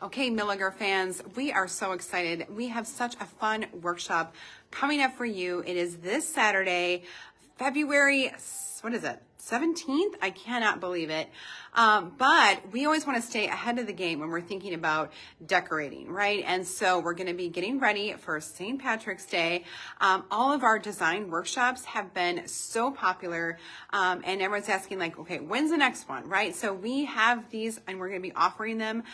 Okay, Milliger fans, we are so excited. We have such a fun workshop coming up for you. It is this Saturday, February, what is it, 17th? I cannot believe it. But we always want to stay ahead of the game when we're thinking about decorating, right? And so we're going to be getting ready for St. Patrick's Day. All of our design workshops have been so popular, and everyone's asking like, okay, when's the next one, right? So we have these and we're going to be offering them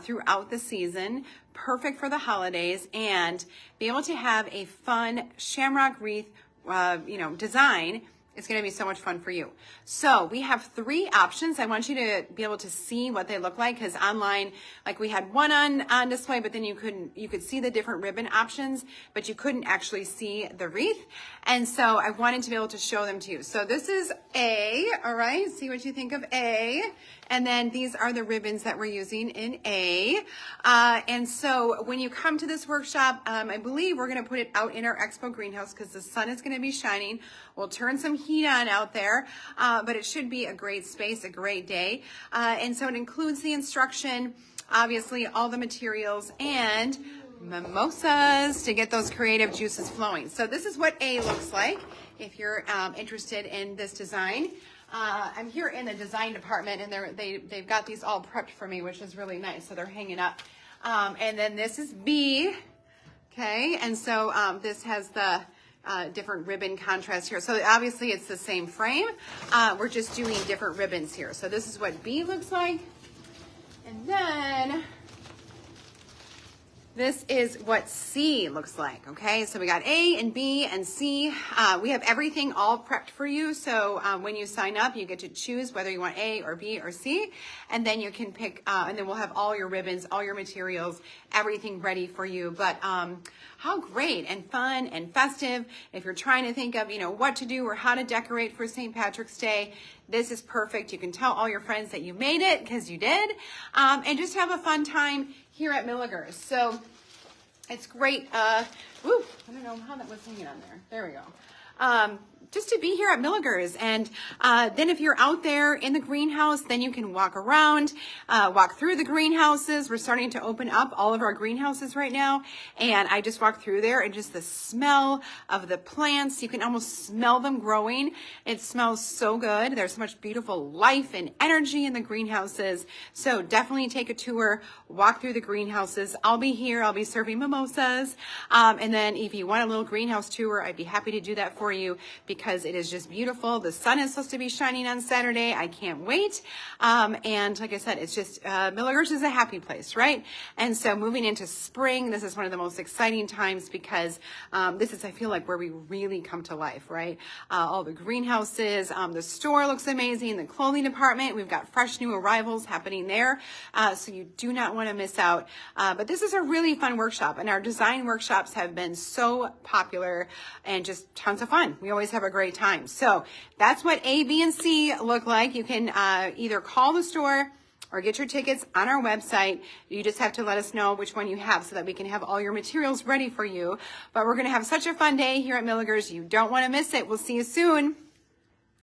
throughout the season, perfect for the holidays, and be able to have a fun shamrock wreath design. It's going to be so much fun for you. So we have 3 options. I want you to be able to see what they look like, because online, like we had one on display, but then you could see the different ribbon options, but you couldn't actually see the wreath. And so I wanted to be able to show them to you. So this is A, all right? See what you think of A. And then these are the ribbons that we're using in A. And so when you come to this workshop, I believe we're going to put it out in our expo greenhouse because the sun is going to be shining. We'll turn some heat on out there, but it should be a great space, a great day. And so it includes the instruction, obviously all the materials, and mimosas to get those creative juices flowing. So this is what A looks like if you're interested in this design. I'm here in the design department, and they've got these all prepped for me, which is really nice. So they're hanging up. And then this is B, okay? And so this has the different ribbon contrast here. So obviously it's the same frame. We're just doing different ribbons here. So this is what B looks like. And then this is what C looks like, okay? So we got A and B and C. We have everything all prepped for you. So when you sign up, you get to choose whether you want A or B or C. And then you can pick, and then we'll have all your ribbons, all your materials, everything ready for you. But how great and fun and festive. If you're trying to think of, what to do or how to decorate for St. Patrick's Day, this is perfect. You can tell all your friends that you made it, because you did. And just have a fun time here at Milliger's. So it's great. I don't know how that was hanging on there. There we go. Just to be here at Milliger's. And then if you're out there in the greenhouse, then you can walk around, walk through the greenhouses. We're starting to open up all of our greenhouses right now. And I just walked through there, and just the smell of the plants, you can almost smell them growing. It smells so good. There's so much beautiful life and energy in the greenhouses. So definitely take a tour, walk through the greenhouses. I'll be here. I'll be serving mimosas. And then if you want a little greenhouse tour, I'd be happy to do that for you, because it is just beautiful. The sun is supposed to be shining on Saturday. I can't wait. And like I said, it's just, Milliger's is a happy place, right? And so moving into spring, this is one of the most exciting times, because this is, I feel like, where we really come to life, right? All the greenhouses, the store looks amazing, the clothing department, we've got fresh new arrivals happening there. So you do not want to miss out. But this is a really fun workshop, and our design workshops have been so popular and just tons of fun. We always have a great time. So that's what A, B, and C look like. You can either call the store or get your tickets on our website. You just have to let us know which one you have so that we can have all your materials ready for you. But we're going to have such a fun day here at Milliger's. You don't want to miss it. We'll see you soon.